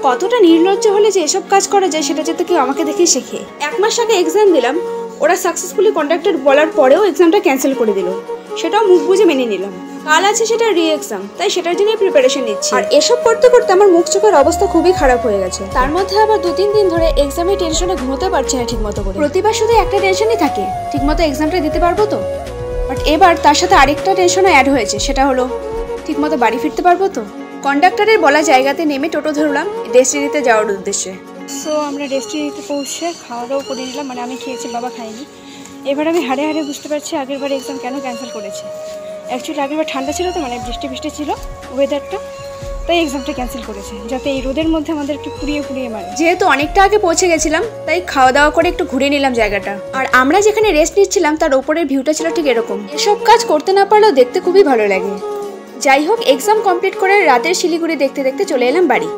কতটা নির্লজ্জ হলে যে এসব কাজ করা যায় সেটা যাতে কেউ আমাকে দেখেই শেখে। 1 মাস আগে এক্সাম দিলাম, ওরা সাকসেসফুলি কন্ডাক্টর বলার পরেও এক্সামটা ক্যান্সেল করে দিল, সেটাও মুখ বুঝে মেনে নিলাম। কাল আছে সেটা রি এক্সাম, তাই সেটার জন্যই প্রিপারেশন নিচ্ছি। আর এসব করতে করতে আমার মুখ চোখের অবস্থা খুবই খারাপ হয়ে গেছে। তার মধ্যে আবার 2-3 দিন ধরে এক্সামের টেনশনে ঘুমোতে পারছি না ঠিক মতো করে। প্রতিবার শুধু একটা টেনশনই থাকে, ঠিক মতো এক্সামটা দিতে পারবো তো। বাট এবার তার সাথে আরেকটা টেনশনও অ্যাড হয়েছে, সেটা হলো ঠিক মতো বাড়ি ফিরতে পারবো তো। কন্ডাক্টরের বলা জায়গাতে নেমে টোটো ধরলাম ডেস্টিনিতে যাওয়ার উদ্দেশ্যে। সো আমরা ডেস্টিনিতে পৌঁছে খাওয়া দাওয়া করে নিলাম, মানে আমি খেয়েছি, বাবা খাইনি। এবার আমি হাড়ে হাড়ে বুঝতে পারছি আগের বার এক্সাম কেন ক্যান্সেল করেছে। অ্যাকচুয়ালি আগের বার ঠান্ডা ছিল তো, মানে বৃষ্টি বৃষ্টি ছিল ওয়েদারটা, তাই এক্সামটা ক্যান্সেল করেছে, যাতে এই রোদের মধ্যে আমাদের একটু পুড়িয়ে মারে। যেহেতু অনেকটা আগে পৌঁছে গেছিলাম, তাই খাওয়া দাওয়া করে একটু ঘুরে নিলাম জায়গাটা। আর আমরা যেখানে রেস্ট নিচ্ছিলাম তার ওপরের ভিউটা ছিল ঠিক এরকম। এসব কাজ করতে না পারলেও দেখতে খুবই ভালো লাগে। যাই হোক, এক্সাম কমপ্লিট করে রাতের শিলিগুড়ি দেখতে দেখতে চলে এলাম বাড়ি।